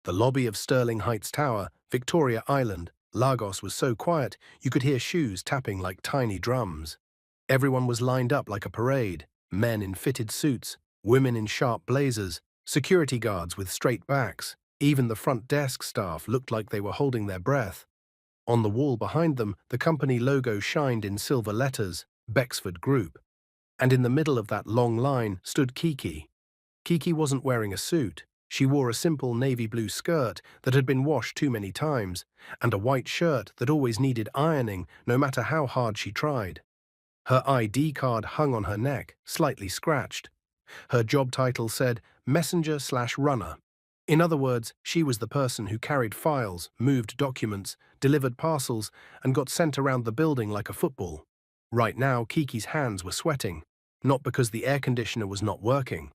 The lobby of Sterling Heights Tower, Victoria Island, Lagos was so quiet you could hear shoes tapping like tiny drums. Everyone was lined up like a parade, men in fitted suits, women in sharp blazers, security guards with straight backs. Even the front desk staff looked like they were holding their breath. On the wall behind them, the company logo shined in silver letters, Bexford Group. And in the middle of that long line stood Kiki. Kiki wasn't wearing a suit. She wore a simple navy blue skirt that had been washed too many times, and a white shirt that always needed ironing no matter how hard she tried. Her ID card hung on her neck, slightly scratched. Her job title said messenger/runner. In other words, she was the person who carried files, moved documents, delivered parcels, and got sent around the building like a football. Right now, Kiki's hands were sweating, not because the air conditioner was not working.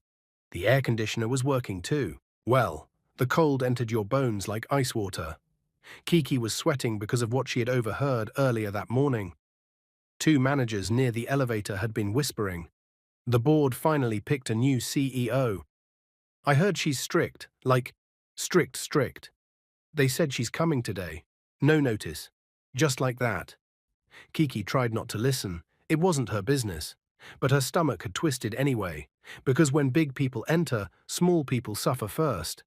The air conditioner was working too. Well, the cold entered your bones like ice water. Kiki was sweating because of what she had overheard earlier that morning. Two managers near the elevator had been whispering. The board finally picked a new CEO. I heard she's strict, like strict. They said she's coming today. No notice. Just like that. Kiki tried not to listen. It wasn't her business. But her stomach had twisted anyway, because when big people enter, small people suffer first.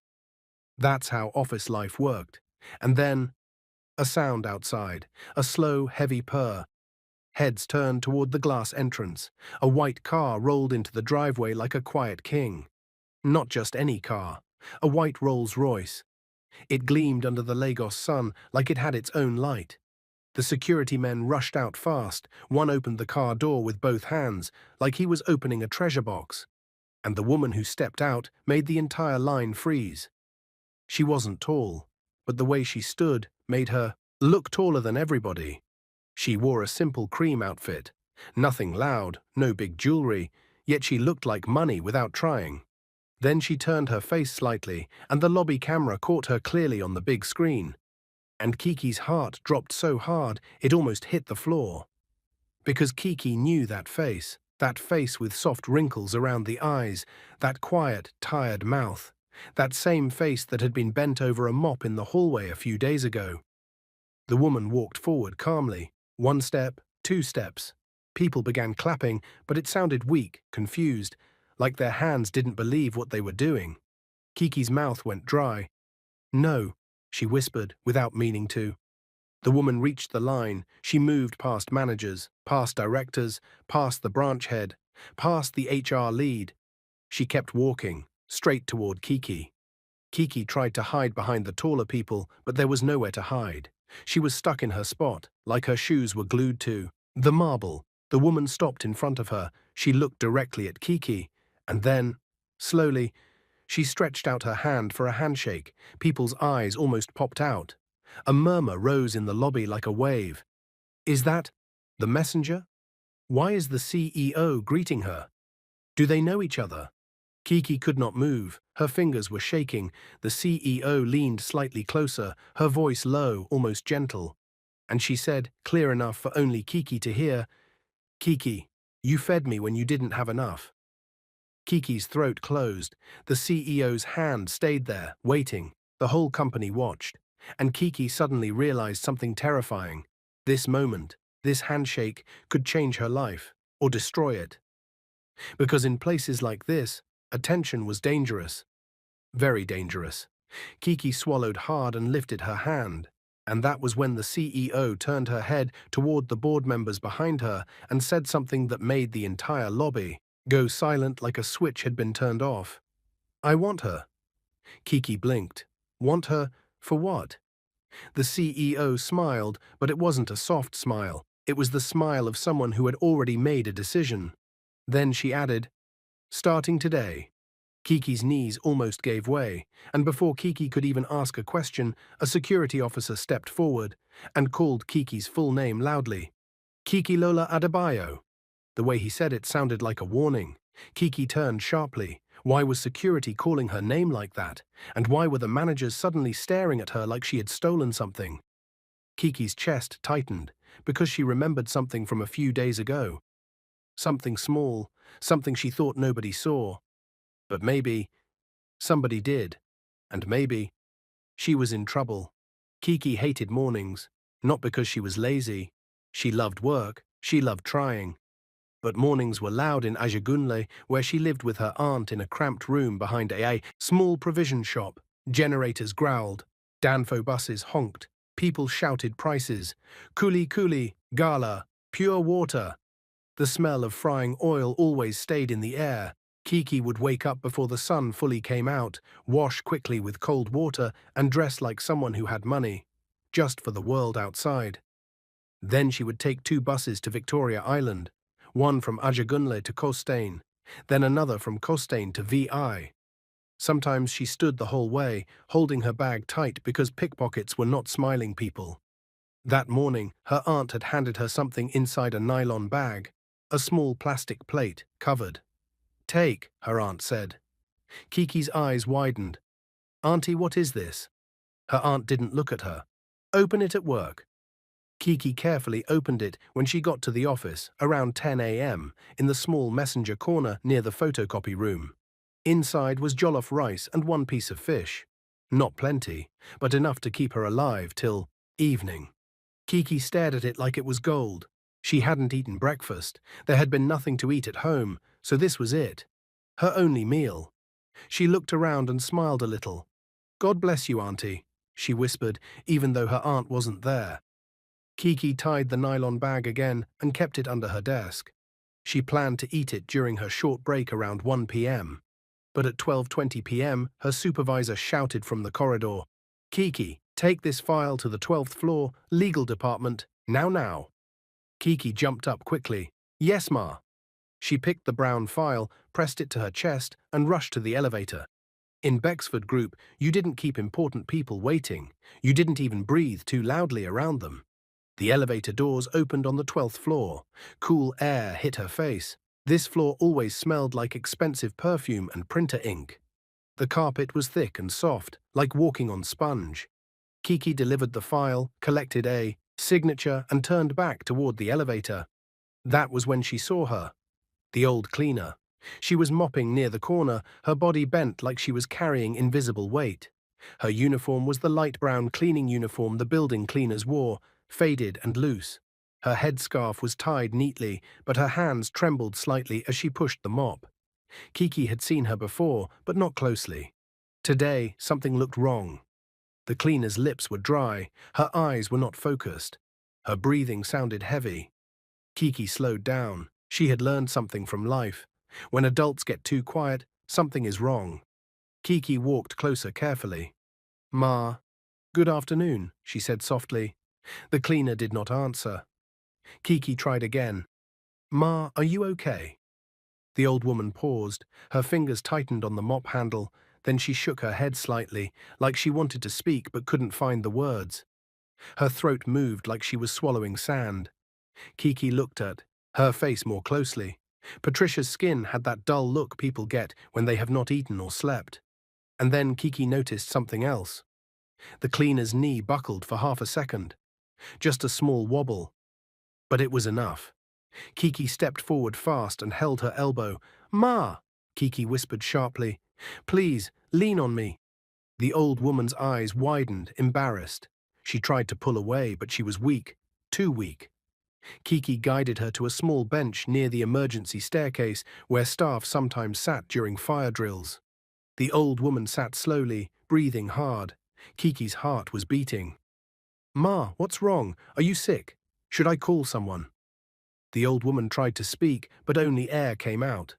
That's how office life worked. And then, a sound outside, a slow, heavy purr. Heads turned toward the glass entrance. A white car rolled into the driveway like a quiet king. Not just any car, a white Rolls-Royce. It gleamed under the Lagos sun like it had its own light. The security men rushed out fast. One opened the car door with both hands, like he was opening a treasure box. And the woman who stepped out made the entire line freeze. She wasn't tall, but the way she stood made her look taller than everybody. She wore a simple cream outfit. Nothing loud, no big jewelry, yet she looked like money without trying. Then she turned her face slightly, and the lobby camera caught her clearly on the big screen. And Kiki's heart dropped so hard it almost hit the floor. Because Kiki knew that face with soft wrinkles around the eyes, that quiet, tired mouth, that same face that had been bent over a mop in the hallway a few days ago. The woman walked forward calmly, 1 step, 2 steps. People began clapping, but it sounded weak, confused, like their hands didn't believe what they were doing. Kiki's mouth went dry. "No," she whispered, without meaning to. The woman reached the line. She moved past managers, past directors, past the branch head, past the HR lead. She kept walking, straight toward Kiki. Kiki tried to hide behind the taller people, but there was nowhere to hide. She was stuck in her spot, like her shoes were glued to the marble. The woman stopped in front of her. She looked directly at Kiki, and then, slowly, she stretched out her hand for a handshake. People's eyes almost popped out. A murmur rose in the lobby like a wave. Is that the messenger? Why is the CEO greeting her? Do they know each other? Kiki could not move. Her fingers were shaking. The CEO leaned slightly closer, her voice low, almost gentle. And she said, clear enough for only Kiki to hear, "Kiki, you fed me when you didn't have enough." Kiki's throat closed. The CEO's hand stayed there, waiting. The whole company watched. And Kiki suddenly realized something terrifying. This moment, this handshake, could change her life, or destroy it. Because in places like this, attention was dangerous. Very dangerous. Kiki swallowed hard and lifted her hand. And that was when the CEO turned her head toward the board members behind her and said something that made the entire lobby go silent like a switch had been turned off. "I want her." Kiki blinked. Want her for what? The CEO smiled, but it wasn't a soft smile. It was the smile of someone who had already made a decision. Then she added, "Starting today." Kiki's knees almost gave way, and before Kiki could even ask a question, a security officer stepped forward and called Kiki's full name loudly. "Kiki Lola Adebayo." The way he said it sounded like a warning. Kiki turned sharply. Why was security calling her name like that? And why were the managers suddenly staring at her like she had stolen something? Kiki's chest tightened, because she remembered something from a few days ago. Something small, something she thought nobody saw. But maybe somebody did. And maybe She was in trouble. Kiki hated mornings, not because she was lazy. She loved work, she loved trying. But mornings were loud in Ajagunle, where she lived with her aunt in a cramped room behind a small provision shop. Generators growled, Danfo buses honked, people shouted prices. Kuli kuli, gala, pure water. The smell of frying oil always stayed in the air. Kiki would wake up before the sun fully came out, wash quickly with cold water, and dress like someone who had money, just for the world outside. Then she would take 2 buses to Victoria Island, one from Ajagunle to Costain, then another from Costain to VI. Sometimes she stood the whole way, holding her bag tight because pickpockets were not smiling people. That morning, her aunt had handed her something inside a nylon bag, a small plastic plate, covered. Take, her aunt said. Kiki's eyes widened. Auntie, what is this? Her aunt didn't look at her. Open it at work. Kiki carefully opened it when she got to the office, around 10 a.m., in the small messenger corner near the photocopy room. Inside was jollof rice and 1 piece of fish. Not plenty, but enough to keep her alive till evening. Kiki stared at it like it was gold. She hadn't eaten breakfast. There had been nothing to eat at home, so this was it. Her only meal. She looked around and smiled a little. God bless you, Auntie, she whispered, even though her aunt wasn't there. Kiki tied the nylon bag again and kept it under her desk. She planned to eat it during her short break around 1 p.m. But at 12:20 p.m., her supervisor shouted from the corridor, Kiki, take this file to the 12th floor, legal department, now. Kiki jumped up quickly. Yes, ma. She picked the brown file, pressed it to her chest, and rushed to the elevator. In Bexford Group, you didn't keep important people waiting. You didn't even breathe too loudly around them. The elevator doors opened on the 12th floor. Cool air hit her face. This floor always smelled like expensive perfume and printer ink. The carpet was thick and soft, like walking on sponge. Kiki delivered the file, collected a signature, and turned back toward the elevator. That was when she saw her. The old cleaner. She was mopping near the corner, her body bent like she was carrying invisible weight. Her uniform was the light brown cleaning uniform the building cleaners wore, faded and loose. Her headscarf was tied neatly, but her hands trembled slightly as she pushed the mop. Kiki had seen her before, but not closely. Today, something looked wrong. The cleaner's lips were dry, her eyes were not focused. Her breathing sounded heavy. Kiki slowed down. She had learned something from life. When adults get too quiet, something is wrong. Kiki walked closer carefully. Ma. Good afternoon, she said softly. The cleaner did not answer. Kiki tried again. Ma, are you okay? The old woman paused. Her fingers tightened on the mop handle. Then she shook her head slightly, like she wanted to speak but couldn't find the words. Her throat moved like she was swallowing sand. Kiki looked at her face more closely. Patricia's skin had that dull look people get when they have not eaten or slept. And then Kiki noticed something else. The cleaner's knee buckled for half a second. Just a small wobble. But it was enough. Kiki stepped forward fast and held her elbow. Ma, Kiki whispered sharply. Please, lean on me. The old woman's eyes widened, embarrassed. She tried to pull away, but she was weak, too weak. Kiki guided her to a small bench near the emergency staircase where staff sometimes sat during fire drills. The old woman sat slowly, breathing hard. Kiki's heart was beating. Ma, what's wrong? Are you sick? Should I call someone? The old woman tried to speak, but only air came out.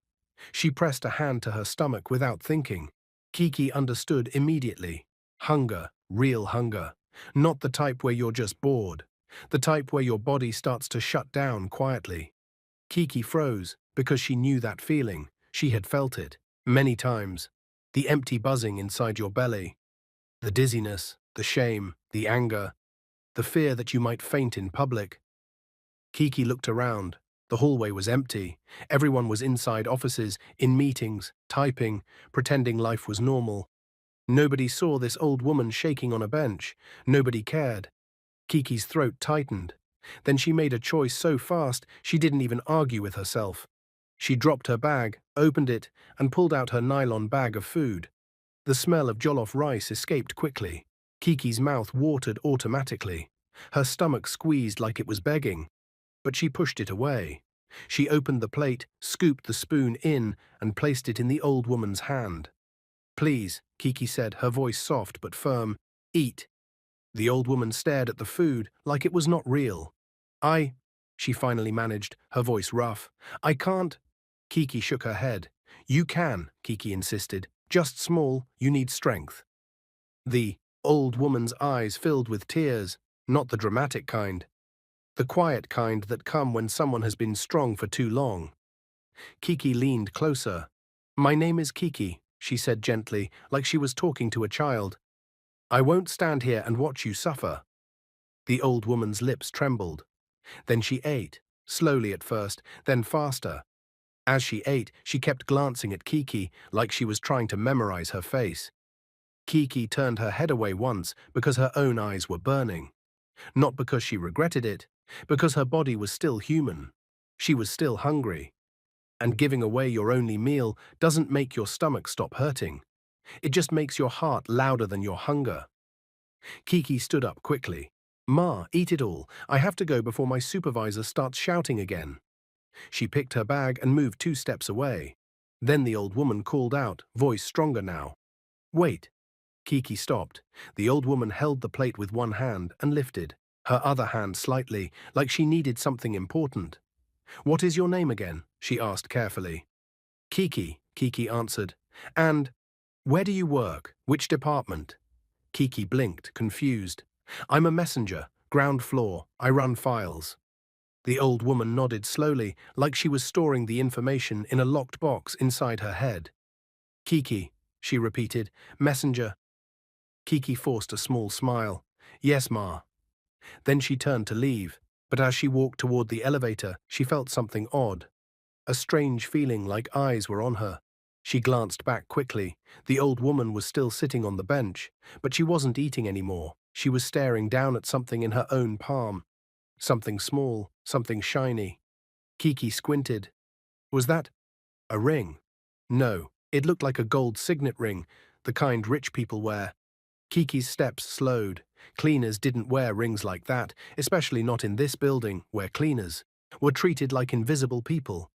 She pressed a hand to her stomach without thinking. Kiki understood immediately. Hunger, real hunger. Not the type where you're just bored. The type where your body starts to shut down quietly. Kiki froze because she knew that feeling. She had felt it many times. The empty buzzing inside your belly. The dizziness, the shame, the anger, the fear that you might faint in public. Kiki looked around. The hallway was empty. Everyone was inside offices, in meetings, typing, pretending life was normal. Nobody saw this old woman shaking on a bench. Nobody cared. Kiki's throat tightened. Then she made a choice so fast she didn't even argue with herself. She dropped her bag, opened it, and pulled out her nylon bag of food. The smell of jollof rice escaped quickly. Kiki's mouth watered automatically. Her stomach squeezed like it was begging, but she pushed it away. She opened the plate, scooped the spoon in, and placed it in the old woman's hand. "Please," Kiki said, her voice soft but firm, "eat." The old woman stared at the food like it was not real. She finally managed, her voice rough. "I can't." Kiki shook her head. "You can," Kiki insisted. "Just small, you need strength." The old woman's eyes filled with tears, not the dramatic kind. The quiet kind that come when someone has been strong for too long. Kiki leaned closer. "My name is Kiki," she said gently, like she was talking to a child. "I won't stand here and watch you suffer." The old woman's lips trembled. Then she ate, slowly at first, then faster. As she ate, she kept glancing at Kiki, like she was trying to memorize her face. Kiki turned her head away once because her own eyes were burning. Not because she regretted it, because her body was still human. She was still hungry. And giving away your only meal doesn't make your stomach stop hurting. It just makes your heart louder than your hunger. Kiki stood up quickly. "Ma, eat it all. I have to go before my supervisor starts shouting again." She picked her bag and moved 2 steps away. Then the old woman called out, voice stronger now. "Wait." Kiki stopped. The old woman held the plate with one hand and lifted, her other hand slightly, like she needed something important. "What is your name again?" she asked carefully. "Kiki," Kiki answered. "And where do you work? Which department?" Kiki blinked, confused. "I'm a messenger, ground floor. I run files." The old woman nodded slowly, like she was storing the information in a locked box inside her head. "Kiki," she repeated, "messenger." Kiki forced a small smile. "Yes, Ma." Then she turned to leave, but as she walked toward the elevator, she felt something odd. A strange feeling like eyes were on her. She glanced back quickly. The old woman was still sitting on the bench, but she wasn't eating anymore. She was staring down at something in her own palm. Something small, something shiny. Kiki squinted. Was that a ring? No, it looked like a gold signet ring, the kind rich people wear. Kiki's steps slowed. Cleaners didn't wear rings like that, especially not in this building, where cleaners were treated like invisible people.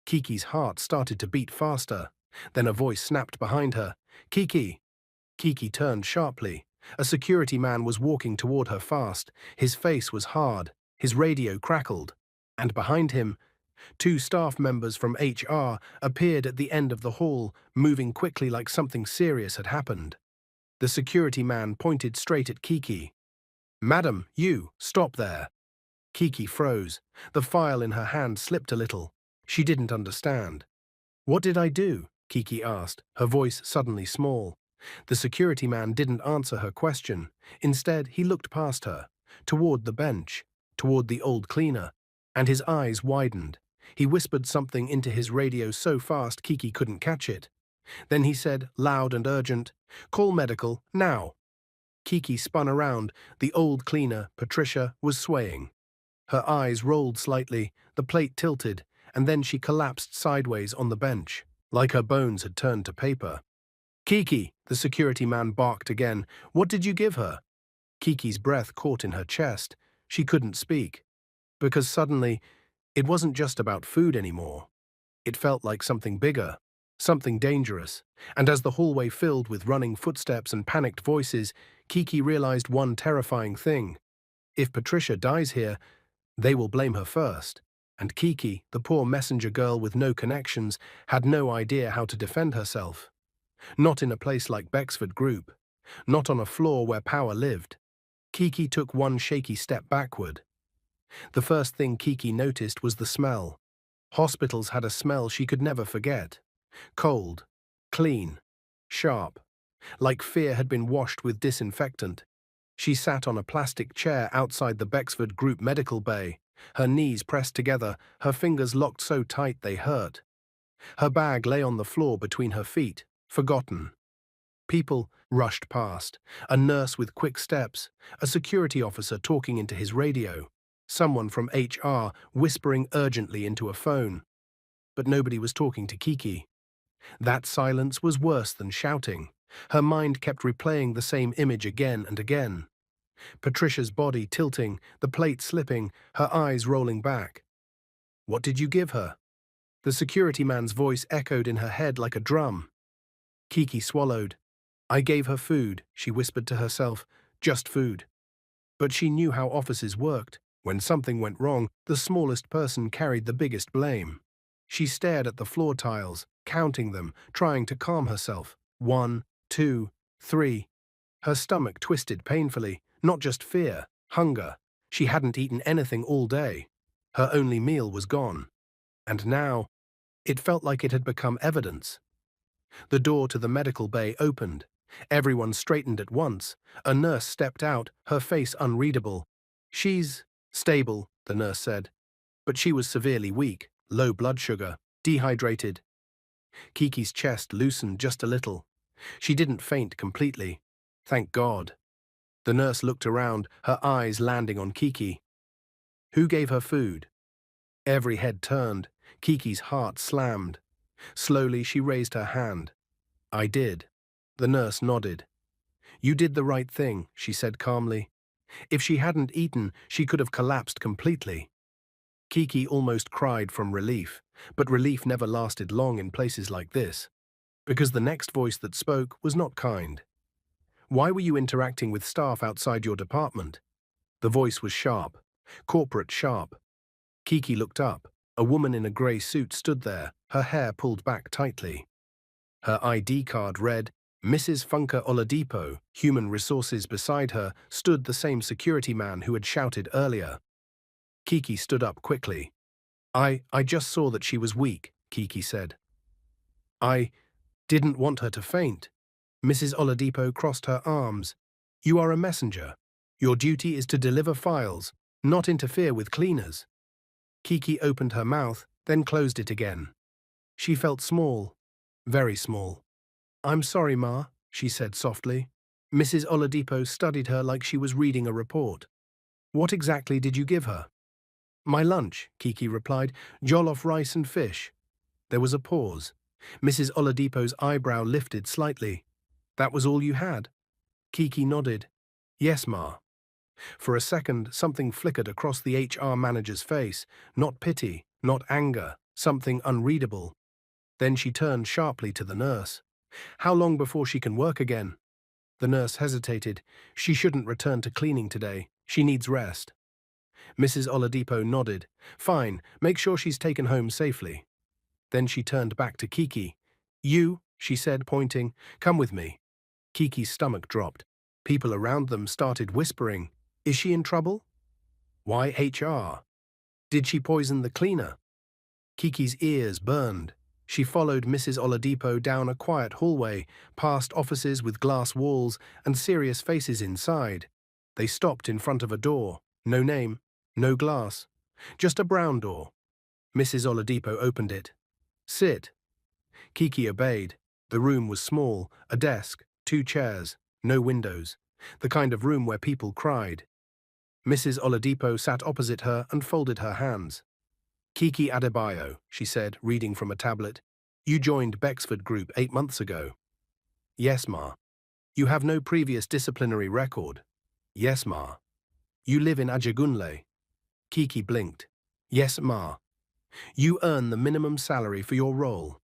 Kiki's heart started to beat faster. Then a voice snapped behind her. "Kiki!" Kiki turned sharply. A security man was walking toward her fast. His face was hard. His radio crackled. And behind him, 2 staff members from HR appeared at the end of the hall, moving quickly like something serious had happened. The security man pointed straight at Kiki. "Madam, you, stop there." Kiki froze. The file in her hand slipped a little. She didn't understand. "What did I do?" Kiki asked, her voice suddenly small. The security man didn't answer her question. Instead, he looked past her, toward the bench, toward the old cleaner, and his eyes widened. He whispered something into his radio so fast Kiki couldn't catch it. Then he said, loud and urgent, "Call medical, now." Kiki spun around. The old cleaner, Patricia, was swaying. Her eyes rolled slightly, the plate tilted, and then she collapsed sideways on the bench, like her bones had turned to paper. "Kiki," the security man barked again. "What did you give her?" Kiki's breath caught in her chest. She couldn't speak. Because suddenly, it wasn't just about food anymore. It felt like something bigger, something dangerous. And as the hallway filled with running footsteps and panicked voices, Kiki realized one terrifying thing. If Patricia dies here, they will blame her first. And Kiki, the poor messenger girl with no connections, had no idea how to defend herself. Not in a place like Bexford Group. Not on a floor where power lived. Kiki took one shaky step backward. The first thing Kiki noticed was the smell. Hospitals had a smell she could never forget. Cold, clean, sharp, like fear had been washed with disinfectant. She sat on a plastic chair outside the Bexford Group medical bay, her knees pressed together, her fingers locked so tight they hurt. Her bag lay on the floor between her feet, forgotten. People rushed past, a nurse with quick steps, a security officer talking into his radio, someone from HR whispering urgently into a phone. But nobody was talking to Kiki. That silence was worse than shouting. Her mind kept replaying the same image again and again. Patricia's body tilting, the plate slipping, her eyes rolling back. "What did you give her?" The security man's voice echoed in her head like a drum. Kiki swallowed. "I gave her food," she whispered to herself. "Just food." But she knew how offices worked. When something went wrong, the smallest person carried the biggest blame. She stared at the floor tiles, counting them, trying to calm herself. 1, 2, 3. Her stomach twisted painfully, not just fear, hunger. She hadn't eaten anything all day. Her only meal was gone. And now, it felt like it had become evidence. The door to the medical bay opened. Everyone straightened at once. A nurse stepped out, her face unreadable. "She's stable," the nurse said. But she was severely weak, low blood sugar, dehydrated. Kiki's chest loosened just a little. She didn't faint completely. Thank God. The nurse looked around, her eyes landing on Kiki. "Who gave her food?" Every head turned. Kiki's heart slammed. Slowly, she raised her hand. "I did." The nurse nodded. "You did the right thing," she said calmly. If she hadn't eaten, she could have collapsed completely. Kiki almost cried from relief, but relief never lasted long in places like this, because the next voice that spoke was not kind. "Why were you interacting with staff outside your department?" The voice was sharp, corporate sharp. Kiki looked up. A woman in a grey suit stood there, her hair pulled back tightly. Her ID card read, Mrs. Funke Oladipo. Human Resources. Beside her stood the same security man who had shouted earlier. Kiki stood up quickly. I just saw that she was weak," Kiki said. "I didn't want her to faint." Mrs. Oladipo crossed her arms. "You are a messenger. Your duty is to deliver files, not interfere with cleaners." Kiki opened her mouth, then closed it again. She felt small, very small. "I'm sorry, Ma," she said softly. Mrs. Oladipo studied her like she was reading a report. "What exactly did you give her?" "My lunch," Kiki replied, "jollof rice and fish." There was a pause. Mrs. Oladipo's eyebrow lifted slightly. "That was all you had?" Kiki nodded. "Yes, Ma." For a second, something flickered across the HR manager's face. Not pity, not anger, something unreadable. Then she turned sharply to the nurse. "How long before she can work again?" The nurse hesitated. "She shouldn't return to cleaning today. She needs rest." Mrs. Oladipo nodded. "Fine, make sure she's taken home safely." Then she turned back to Kiki. "You," she said, pointing, "come with me." Kiki's stomach dropped. People around them started whispering. Is she in trouble? Why HR? Did she poison the cleaner? Kiki's ears burned. She followed Mrs. Oladipo down a quiet hallway, past offices with glass walls and serious faces inside. They stopped in front of a door. No name, no glass, just a brown door. Mrs. Oladipo opened it. "Sit." Kiki obeyed. The room was small, a desk, 2 chairs, no windows, the kind of room where people cried. Mrs. Oladipo sat opposite her and folded her hands. "Kiki Adebayo," she said, reading from a tablet. "You joined Bexford Group 8 months ago." "Yes, Ma." "You have no previous disciplinary record." "Yes, Ma." "You live in Ajagunle." Kiki blinked. "Yes, Ma." "You earn the minimum salary for your role."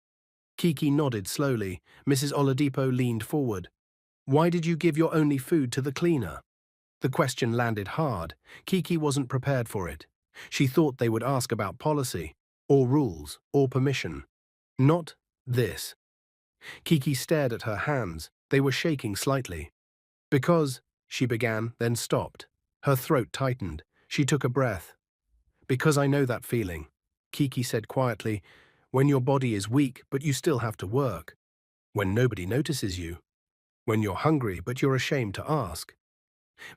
Kiki nodded slowly. Mrs. Oladipo leaned forward. "Why did you give your only food to the cleaner?" The question landed hard. Kiki wasn't prepared for it. She thought they would ask about policy, or rules, or permission. Not this. Kiki stared at her hands. They were shaking slightly. "Because," she began, then stopped. Her throat tightened. She took a breath. "Because I know that feeling," Kiki said quietly, "when your body is weak but you still have to work. When nobody notices you. When you're hungry but you're ashamed to ask."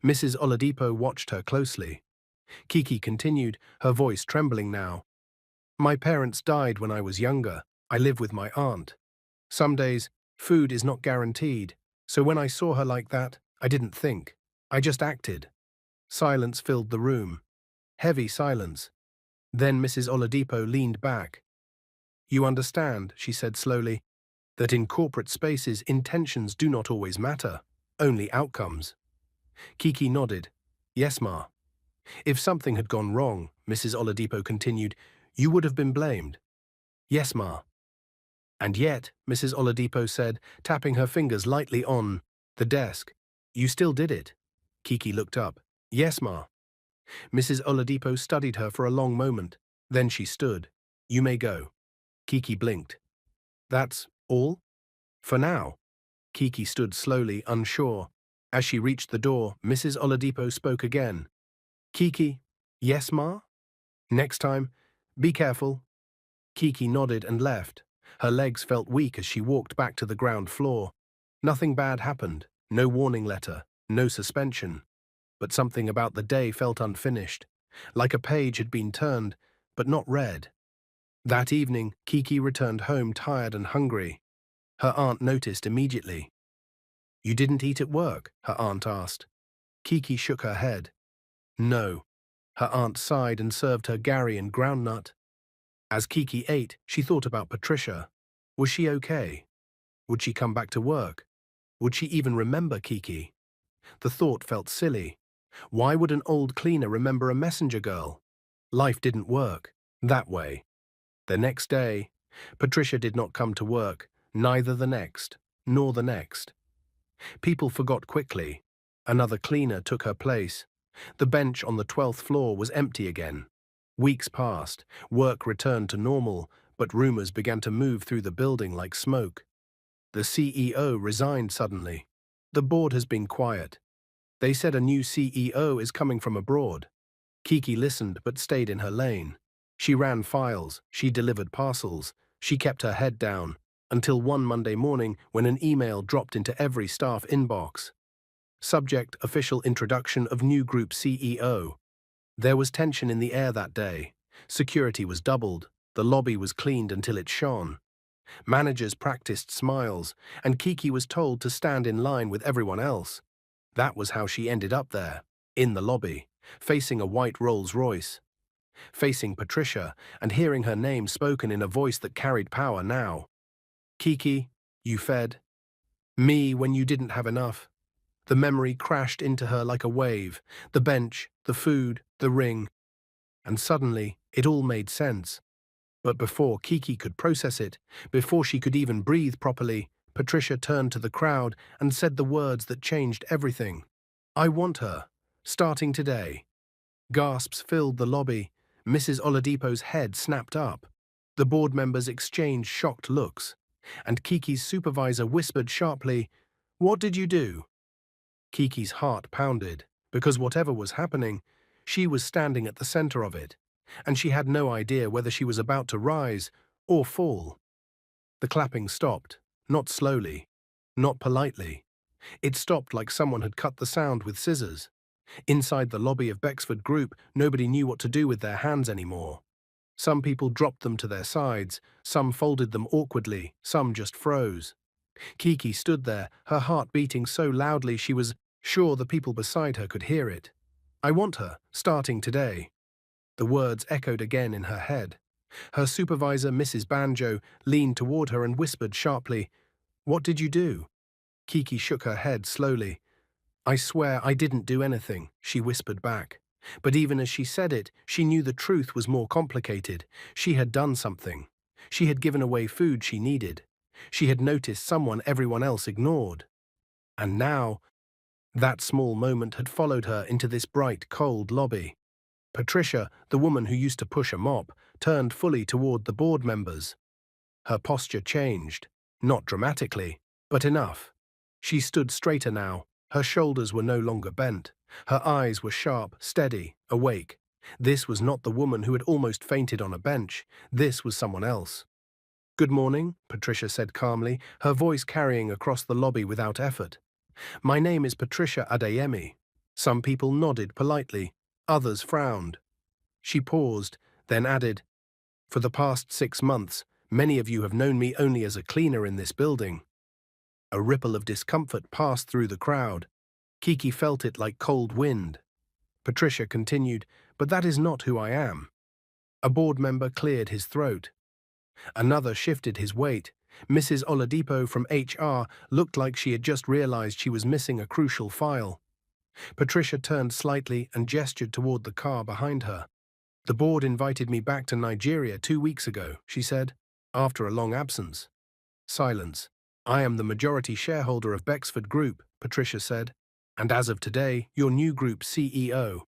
Mrs. Oladipo watched her closely. Kiki continued, her voice trembling now. "My parents died when I was younger. I live with my aunt. Some days, food is not guaranteed, so when I saw her like that, I didn't think. I just acted." Silence filled the room. Heavy silence. Then Mrs. Oladipo leaned back. "You understand," she said slowly. That in corporate spaces intentions do not always matter, only outcomes. Kiki nodded. Yes, Ma. If something had gone wrong, Mrs. Oladipo continued, you would have been blamed. Yes, Ma. And yet, Mrs. Oladipo said, tapping her fingers lightly on the desk, you still did it. Kiki looked up. Yes, Ma. Mrs. Oladipo studied her for a long moment. Then she stood. You may go. Kiki blinked. That's all? For now. Kiki stood slowly, unsure. As she reached the door, Mrs. Oladipo spoke again. Kiki, yes, Ma? Next time, be careful. Kiki nodded and left. Her legs felt weak as she walked back to the ground floor. Nothing bad happened. No warning letter. No suspension. But something about the day felt unfinished. Like a page had been turned, but not read. That evening, Kiki returned home tired and hungry. Her aunt noticed immediately. You didn't eat at work? Her aunt asked. Kiki shook her head. No. Her aunt sighed and served her Gary and groundnut. As Kiki ate, she thought about Patricia. Was she okay? Would she come back to work? Would she even remember Kiki? The thought felt silly. Why would an old cleaner remember a messenger girl? Life didn't work that way. The next day, Patricia did not come to work, neither the next, nor the next. People forgot quickly. Another cleaner took her place. The bench on the 12th floor was empty again. Weeks passed, work returned to normal, but rumors began to move through the building like smoke. The CEO resigned suddenly. The board has been quiet. They said a new CEO is coming from abroad. Kiki listened but stayed in her lane. She ran files, she delivered parcels, she kept her head down, until one Monday morning when an email dropped into every staff inbox. Subject: official introduction of new group CEO. There was tension in the air that day. Security was doubled. The lobby was cleaned until it shone. Managers practiced smiles, and Kiki was told to stand in line with everyone else. That was how she ended up there, in the lobby, facing a white Rolls-Royce. Facing Patricia and hearing her name spoken in a voice that carried power now. Kiki, you fed me when you didn't have enough. The memory crashed into her like a wave, the bench, the food, the ring. And suddenly, it all made sense. But before Kiki could process it, before she could even breathe properly, Patricia turned to the crowd and said the words that changed everything. I want her, starting today. Gasps filled the lobby. Mrs. Oladipo's head snapped up. The board members exchanged shocked looks. And Kiki's supervisor whispered sharply, What did you do? Kiki's heart pounded, because whatever was happening, she was standing at the center of it, and she had no idea whether she was about to rise or fall. The clapping stopped, not slowly, not politely. It stopped like someone had cut the sound with scissors. Inside the lobby of Bexford Group, nobody knew what to do with their hands anymore. Some people dropped them to their sides, some folded them awkwardly, some just froze. Kiki stood there, her heart beating so loudly she was sure the people beside her could hear it. I want her, starting today. The words echoed again in her head. Her supervisor, Mrs. Banjo, leaned toward her and whispered sharply, What did you do? Kiki shook her head slowly. I swear I didn't do anything, she whispered back. But even as she said it, she knew the truth was more complicated. She had done something. She had given away food she needed. She had noticed someone everyone else ignored. And now, that small moment had followed her into this bright, cold lobby. Patricia, the woman who used to push a mop, turned fully toward the board members. Her posture changed, not dramatically, but enough. She stood straighter now. Her shoulders were no longer bent. Her eyes were sharp, steady, awake. This was not the woman who had almost fainted on a bench. This was someone else. Good morning, Patricia said calmly, her voice carrying across the lobby without effort. My name is Patricia Adeyemi. Some people nodded politely. Others frowned. She paused, then added, For the past 6 months, many of you have known me only as a cleaner in this building. A ripple of discomfort passed through the crowd. Kiki felt it like cold wind. Patricia continued, But that is not who I am. A board member cleared his throat. Another shifted his weight. Mrs. Oladipo from HR looked like she had just realized she was missing a crucial file. Patricia turned slightly and gestured toward the car behind her. "The board invited me back to Nigeria 2 weeks ago," she said, after a long absence. Silence. "I am the majority shareholder of Bexford Group," Patricia said, "and as of today, your new group CEO."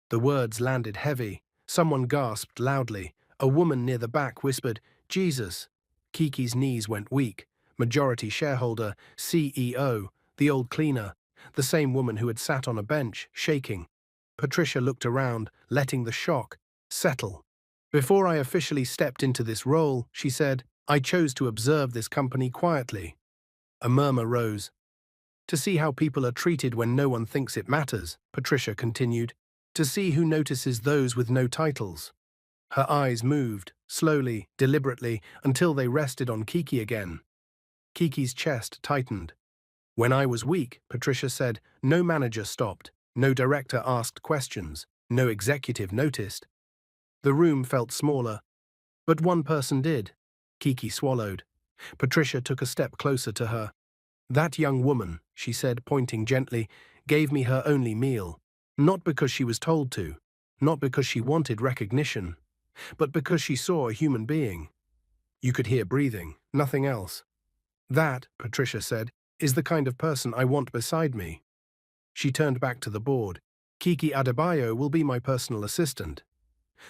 The words landed heavy. Someone gasped loudly. A woman near the back whispered, "Jesus." Kiki's knees went weak. Majority shareholder, CEO, the old cleaner, the same woman who had sat on a bench, shaking. Patricia looked around, letting the shock settle. "Before I officially stepped into this role," she said, "I chose to observe this company quietly." A murmur rose. "To see how people are treated when no one thinks it matters," Patricia continued. "To see who notices those with no titles." Her eyes moved, slowly, deliberately, until they rested on Kiki again. Kiki's chest tightened. "When I was weak," Patricia said, "no manager stopped, no director asked questions, no executive noticed." The room felt smaller, but one person did. Kiki swallowed. Patricia took a step closer to her. "That young woman," she said, pointing gently, "gave me her only meal. Not because she was told to, not because she wanted recognition, but because she saw a human being. You could hear breathing, nothing else. That," Patricia said, "is the kind of person I want beside me." She turned back to the board. "Kiki Adebayo will be my personal assistant."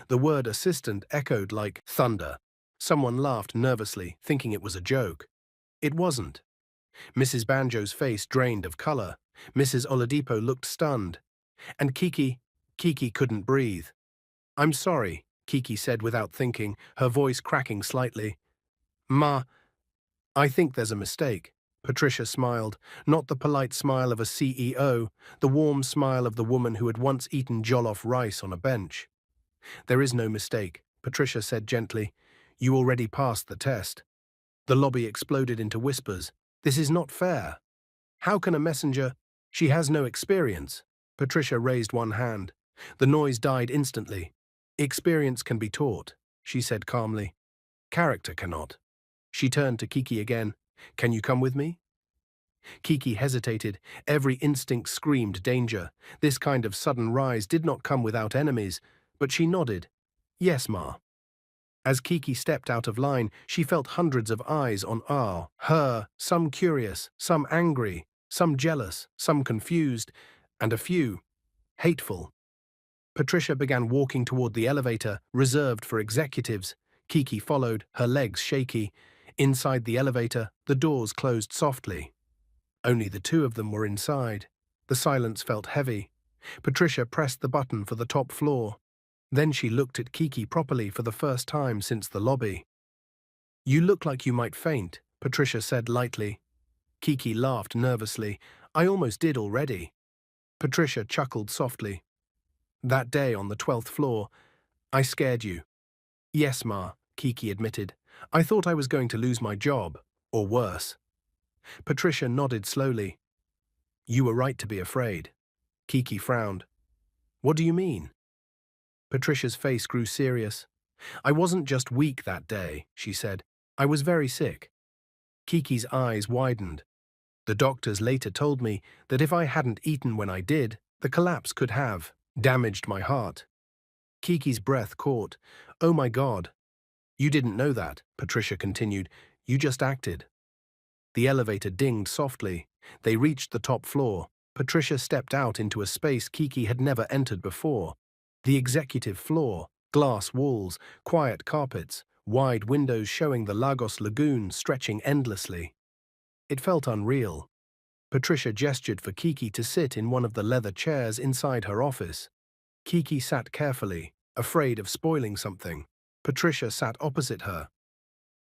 The word assistant echoed like thunder. Someone laughed nervously, thinking it was a joke. It wasn't. Mrs. Banjo's face drained of color. Mrs. Oladipo looked stunned. And Kiki couldn't breathe. "I'm sorry," Kiki said without thinking, her voice cracking slightly. "Ma, I think there's a mistake." Patricia smiled, not the polite smile of a CEO, the warm smile of the woman who had once eaten jollof rice on a bench. "There is no mistake," Patricia said gently. "You already passed the test." The lobby exploded into whispers. "This is not fair. How can a messenger—" "She has no experience." Patricia raised one hand. The noise died instantly. "Experience can be taught," she said calmly. "Character cannot." She turned to Kiki again. "Can you come with me?" Kiki hesitated. Every instinct screamed danger. This kind of sudden rise did not come without enemies, but she nodded. "Yes, Ma." As Kiki stepped out of line, she felt hundreds of eyes on her, some curious, some angry, some jealous, some confused, and a few hateful. Patricia began walking toward the elevator, reserved for executives. Kiki followed, her legs shaky. Inside the elevator, the doors closed softly. Only the two of them were inside. The silence felt heavy. Patricia pressed the button for the top floor. Then she looked at Kiki properly for the first time since the lobby. "You look like you might faint," Patricia said lightly. Kiki laughed nervously. "I almost did already." Patricia chuckled softly. "That day on the 12th floor, I scared you." "Yes, Ma," Kiki admitted. "I thought I was going to lose my job, or worse." Patricia nodded slowly. "You were right to be afraid." Kiki frowned. "What do you mean?" Patricia's face grew serious. "I wasn't just weak that day," she said. "I was very sick." Kiki's eyes widened. "The doctors later told me that if I hadn't eaten when I did, the collapse could have damaged my heart." Kiki's breath caught. "Oh my God." "You didn't know that," Patricia continued. "You just acted." The elevator dinged softly. They reached the top floor. Patricia stepped out into a space Kiki had never entered before. The executive floor, glass walls, quiet carpets, wide windows showing the Lagos Lagoon stretching endlessly. It felt unreal. Patricia gestured for Kiki to sit in one of the leather chairs inside her office. Kiki sat carefully, afraid of spoiling something. Patricia sat opposite her.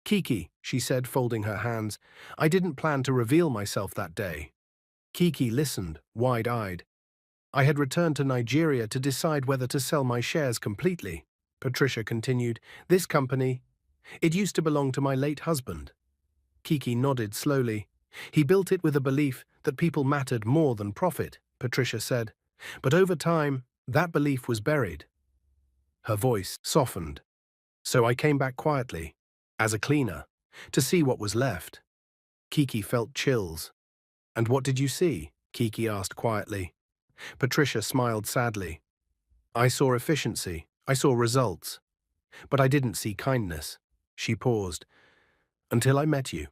"Kiki," she said, folding her hands, "I didn't plan to reveal myself that day." Kiki listened, wide-eyed. "I had returned to Nigeria to decide whether to sell my shares completely." Patricia continued. "This company, it used to belong to my late husband." Kiki nodded slowly. "He built it with a belief that people mattered more than profit," Patricia said. "But over time, that belief was buried." Her voice softened. "So I came back quietly, as a cleaner. to see what was left. Kiki felt chills. "And what did you see?" Kiki asked quietly. Patricia smiled sadly. "I saw efficiency. I saw results. But I didn't see kindness." She paused. "Until I met you."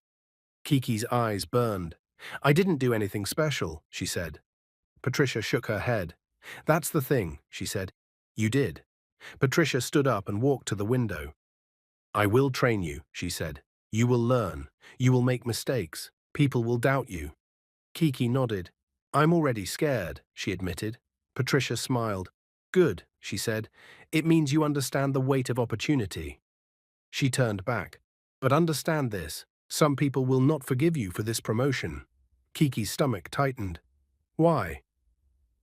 Kiki's eyes burned. "I didn't do anything special," she said. Patricia shook her head. "That's the thing," she said. "You did." Patricia stood up and walked to the window. "I will train you," she said. "You will learn. You will make mistakes. People will doubt you." Kiki nodded. "I'm already scared," she admitted. Patricia smiled. "Good," she said. "It means you understand the weight of opportunity." She turned back. "But understand this. Some people will not forgive you for this promotion." Kiki's stomach tightened. "Why?"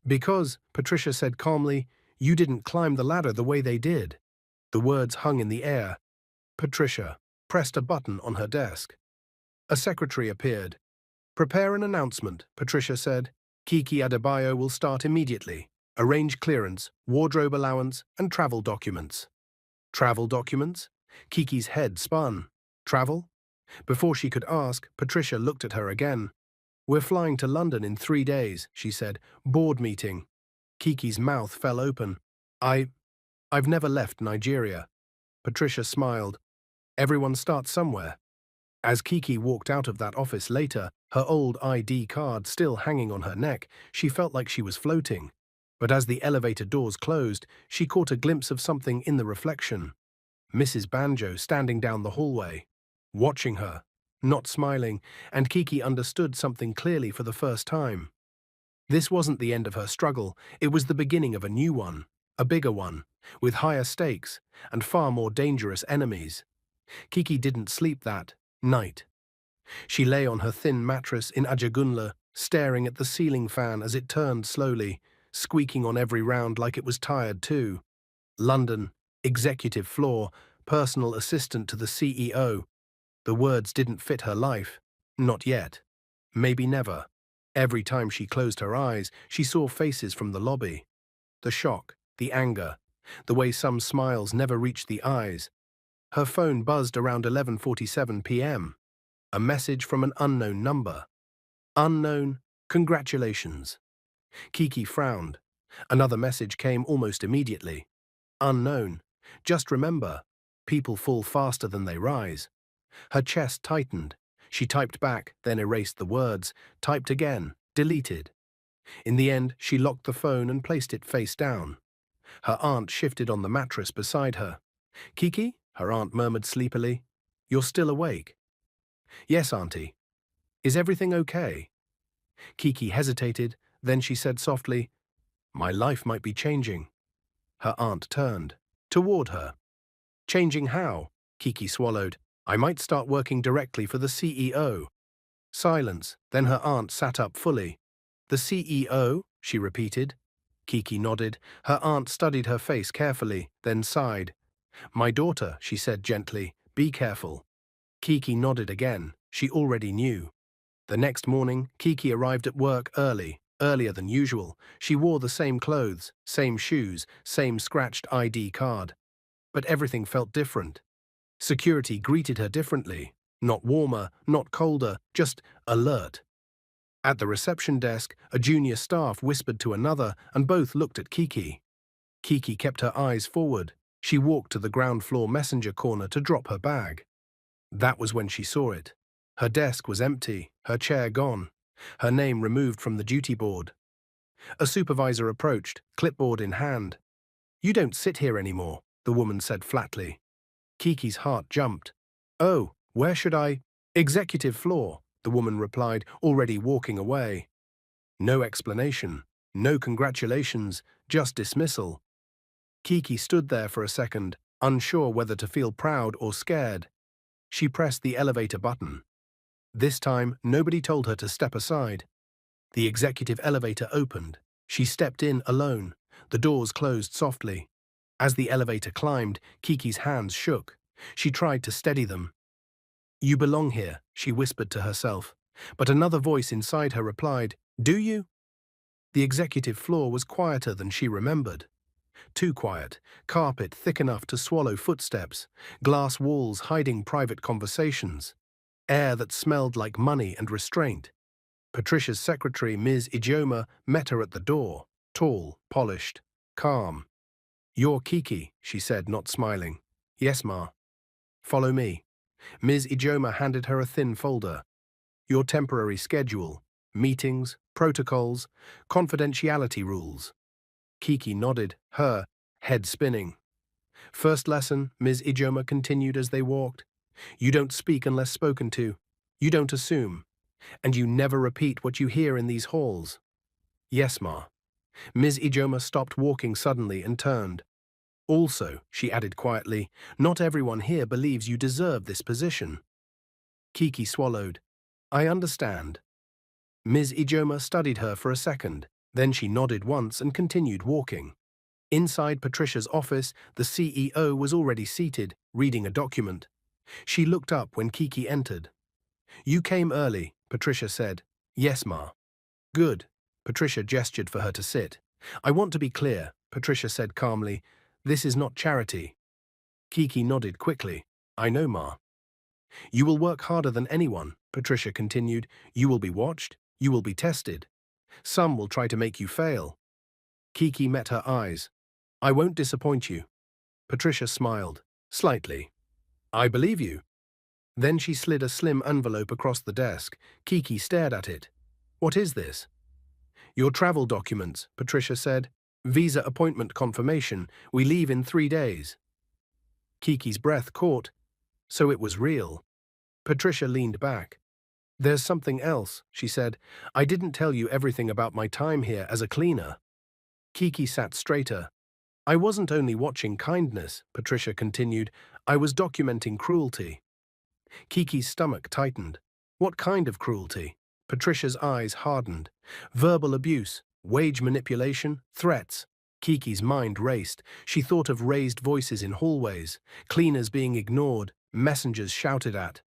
"Because," Patricia said calmly, "you didn't climb the ladder the way they did." The words hung in the air. Patricia pressed a button on her desk. A secretary appeared. "Prepare an announcement," Patricia said. "Kiki Adebayo will start immediately. Arrange clearance, wardrobe allowance, and travel documents." Travel documents? Kiki's head spun. Travel? Before she could ask, Patricia looked at her again. "We're flying to London in 3 days," she said. "Board meeting." Kiki's mouth fell open. I've never left Nigeria." Patricia smiled. "Everyone starts somewhere." As Kiki walked out of that office later, her old ID card still hanging on her neck, she felt like she was floating. But as the elevator doors closed, she caught a glimpse of something in the reflection. Mrs. Banjo standing down the hallway, watching her, not smiling, and Kiki understood something clearly for the first time. This wasn't the end of her struggle, it was the beginning of a new one, a bigger one, with higher stakes and far more dangerous enemies. Kiki didn't sleep that night. She lay on her thin mattress in Ajagunle, staring at the ceiling fan as it turned slowly, squeaking on every round like it was tired too. London, executive floor, personal assistant to the CEO. The words didn't fit her life. Not yet. Maybe never. Every time she closed her eyes, she saw faces from the lobby. The shock, the anger, the way some smiles never reached the eyes. Her phone buzzed around 11:47 p.m. A message from an unknown number. Unknown, congratulations. Kiki frowned. Another message came almost immediately. Unknown. Just remember, people fall faster than they rise. Her chest tightened. She typed back, then erased the words, typed again, deleted. In the end, she locked the phone and placed it face down. Her aunt shifted on the mattress beside her. "Kiki?" her aunt murmured sleepily. "You're still awake?" "Yes, Auntie." "Is everything okay?" Kiki hesitated, then she said softly, "My life might be changing." Her aunt turned. Toward her. "Changing how?" Kiki swallowed. "I might start working directly for the CEO." Silence, then her aunt sat up fully. "The CEO?" she repeated. Kiki nodded. Her aunt studied her face carefully, then sighed. "My daughter," she said gently, "be careful." Kiki nodded again. She already knew. The next morning, Kiki arrived at work early, earlier than usual. She wore the same clothes, same shoes, same scratched ID card. But everything felt different. Security greeted her differently. Not warmer, not colder, just alert. At the reception desk, a junior staff whispered to another, and both looked at Kiki. Kiki kept her eyes forward. She walked to the ground floor messenger corner to drop her bag. That was when she saw it. Her desk was empty, her chair gone, her name removed from the duty board. A supervisor approached, clipboard in hand. "You don't sit here anymore," the woman said flatly. Kiki's heart jumped. "Oh, where should I?" "Executive floor," the woman replied, already walking away. No explanation, no congratulations, just dismissal. Kiki stood there for a second, unsure whether to feel proud or scared. She pressed the elevator button. This time, nobody told her to step aside. The executive elevator opened. She stepped in alone. The doors closed softly. As the elevator climbed, Kiki's hands shook. She tried to steady them. "You belong here," she whispered to herself. But another voice inside her replied, "Do you?" The executive floor was quieter than she remembered. Too quiet, carpet thick enough to swallow footsteps, glass walls hiding private conversations, air that smelled like money and restraint. Patricia's secretary, Ms. Ijeoma, met her at the door, tall, polished, calm. "You're Kiki," she said, not smiling. "Yes, ma." "Follow me." Ms. Ijeoma handed her a thin folder. "Your temporary schedule, meetings, protocols, confidentiality rules." Kiki nodded, her head spinning. "First lesson," Ms. Ijeoma continued as they walked. "You don't speak unless spoken to. You don't assume. And you never repeat what you hear in these halls." "Yes, ma." Ms. Ijeoma stopped walking suddenly and turned. "Also," she added quietly, "not everyone here believes you deserve this position." Kiki swallowed. "I understand." Ms. Ijeoma studied her for a second. Then she nodded once and continued walking. Inside Patricia's office, the CEO was already seated, reading a document. She looked up when Kiki entered. "You came early," Patricia said. "Yes, ma." "Good." Patricia gestured for her to sit. "I want to be clear," Patricia said calmly. "This is not charity." Kiki nodded quickly. "I know, ma." "You will work harder than anyone," Patricia continued. "You will be watched. You will be tested. Some will try to make you fail." Kiki met her eyes. "I won't disappoint you." Patricia smiled, slightly. "I believe you." Then she slid a slim envelope across the desk. Kiki stared at it. "What is this?" "Your travel documents," Patricia said. "Visa appointment confirmation. We leave in 3 days." Kiki's breath caught. So it was real. Patricia leaned back. "There's something else," she said. "I didn't tell you everything about my time here as a cleaner." Kiki sat straighter. "I wasn't only watching kindness," Patricia continued. "I was documenting cruelty." Kiki's stomach tightened. What kind of cruelty? Patricia's eyes hardened. Verbal abuse, wage manipulation, threats. Kiki's mind raced. She thought of raised voices in hallways, cleaners being ignored, messengers shouted at.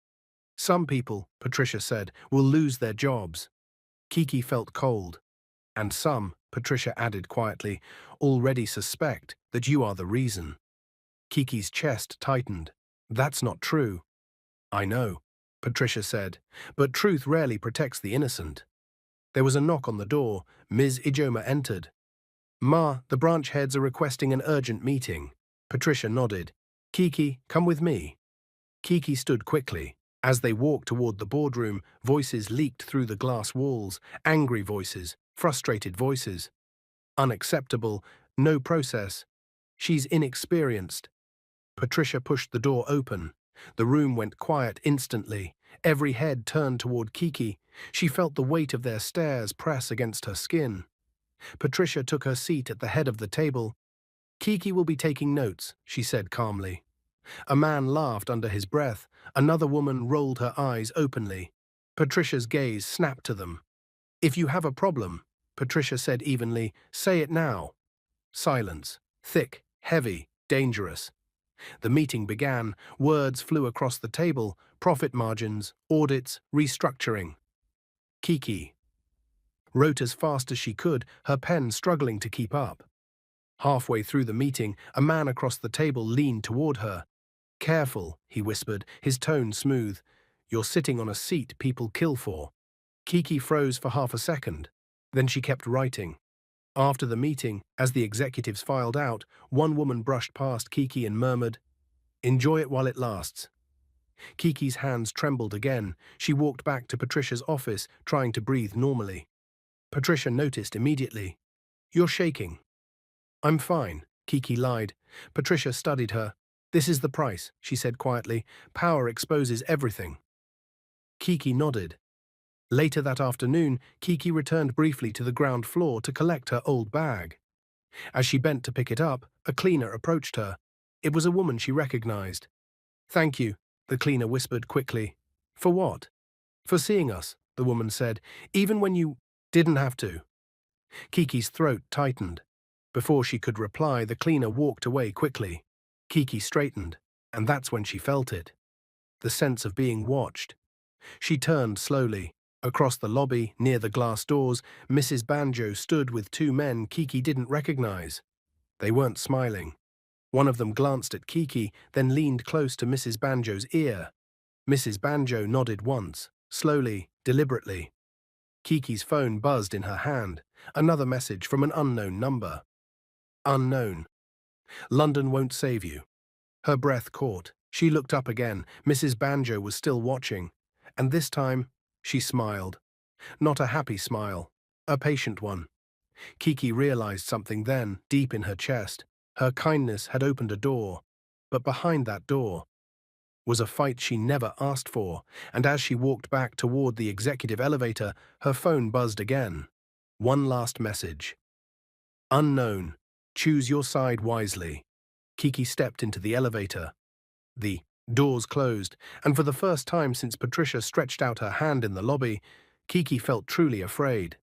"Some people," Patricia said, "will lose their jobs." Kiki felt cold. "And some," Patricia added quietly, "already suspect that you are the reason." Kiki's chest tightened. "That's not true." "I know," Patricia said, "but truth rarely protects the innocent." There was a knock on the door. Ms. Ijeoma entered. "Ma, the branch heads are requesting an urgent meeting." Patricia nodded. "Kiki, come with me." Kiki stood quickly. As they walked toward the boardroom, voices leaked through the glass walls, angry voices, frustrated voices. "Unacceptable, no process. She's inexperienced." Patricia pushed the door open. The room went quiet instantly. Every head turned toward Kiki. She felt the weight of their stares press against her skin. Patricia took her seat at the head of the table. "Kiki will be taking notes," she said calmly. A man laughed under his breath. Another woman rolled her eyes openly. Patricia's gaze snapped to them. "If you have a problem," Patricia said evenly, "say it now." Silence. Thick, heavy, dangerous. The meeting began. Words flew across the table. Profit margins, audits, restructuring. Kiki wrote as fast as she could, her pen struggling to keep up. Halfway through the meeting, a man across the table leaned toward her. "Careful," he whispered, his tone smooth. "You're sitting on a seat people kill for." Kiki froze for half a second. Then she kept writing. After the meeting, as the executives filed out, one woman brushed past Kiki and murmured, "Enjoy it while it lasts." Kiki's hands trembled again. She walked back to Patricia's office, trying to breathe normally. Patricia noticed immediately. "You're shaking." "I'm fine," Kiki lied. Patricia studied her. "This is the price," she said quietly. "Power exposes everything." Kiki nodded. Later that afternoon, Kiki returned briefly to the ground floor to collect her old bag. As she bent to pick it up, a cleaner approached her. It was a woman she recognized. "Thank you," the cleaner whispered quickly. "For what?" "For seeing us," the woman said, "even when you didn't have to." Kiki's throat tightened. Before she could reply, the cleaner walked away quickly. Kiki straightened, and that's when she felt it. The sense of being watched. She turned slowly. Across the lobby, near the glass doors, Mrs. Banjo stood with two men Kiki didn't recognize. They weren't smiling. One of them glanced at Kiki, then leaned close to Mrs. Banjo's ear. Mrs. Banjo nodded once, slowly, deliberately. Kiki's phone buzzed in her hand. Another message from an unknown number. Unknown. London won't save you. Her breath caught. She looked up again. Mrs. Banjo was still watching. And this time, she smiled. Not a happy smile. A patient one. Kiki realized something then, deep in her chest. Her kindness had opened a door. But behind that door was a fight she never asked for, and as she walked back toward the executive elevator, her phone buzzed again. One last message. Unknown. Choose your side wisely. Kiki stepped into the elevator. The doors closed, and for the first time since Patricia stretched out her hand in the lobby, Kiki felt truly afraid.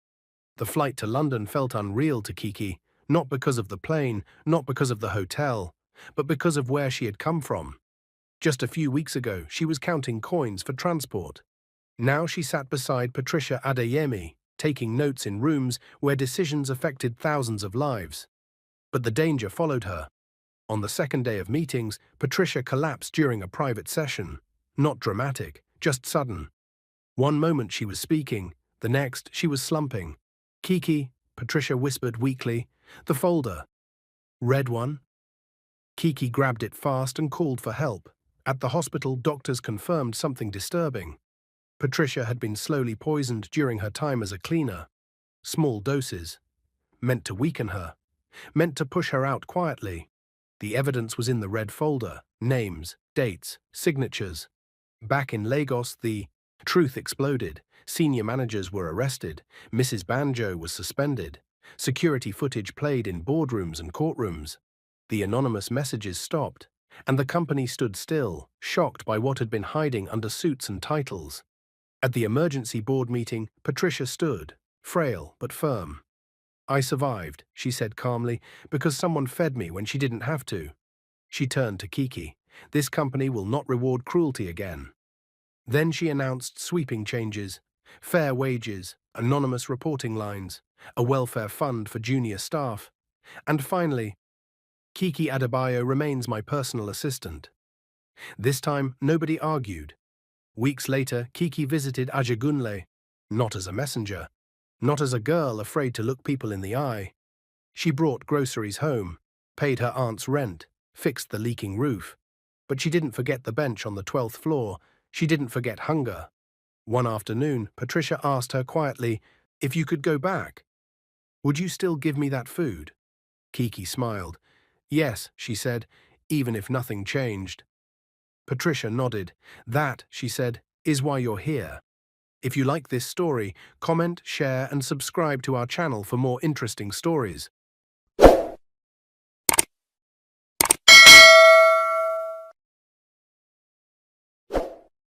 The flight to London felt unreal to Kiki, not because of the plane, not because of the hotel, but because of where she had come from. Just a few weeks ago, she was counting coins for transport. Now she sat beside Patricia Adeyemi, taking notes in rooms where decisions affected thousands of lives. But the danger followed her. On the second day of meetings, Patricia collapsed during a private session. Not dramatic, just sudden. One moment she was speaking, the next she was slumping. Kiki, Patricia whispered weakly, the folder. Red one? Kiki grabbed it fast and called for help. At the hospital, doctors confirmed something disturbing. Patricia had been slowly poisoned during her time as a cleaner. Small doses. Meant to weaken her. Meant to push her out quietly. The evidence was in the red folder. Names, dates, signatures. Back in Lagos, the truth exploded. Senior managers were arrested. Mrs. Banjo was suspended. Security footage played in boardrooms and courtrooms. The anonymous messages stopped, and the company stood still, shocked by what had been hiding under suits and titles. At the emergency board meeting, Patricia stood, frail but firm. I survived, she said calmly, because someone fed me when she didn't have to. She turned to Kiki. This company will not reward cruelty again. Then she announced sweeping changes, fair wages, anonymous reporting lines, a welfare fund for junior staff, and finally, Kiki Adebayo remains my personal assistant. This time, nobody argued. Weeks later, Kiki visited Ajagunle, not as a messenger, not as a girl afraid to look people in the eye. She brought groceries home, paid her aunt's rent, fixed the leaking roof. But she didn't forget the bench on the 12th floor. She didn't forget hunger. One afternoon, Patricia asked her quietly, if you could go back, would you still give me that food? Kiki smiled. Yes, she said, even if nothing changed. Patricia nodded. That, she said, is why you're here. If you like this story, comment, share, and subscribe to our channel for more interesting stories.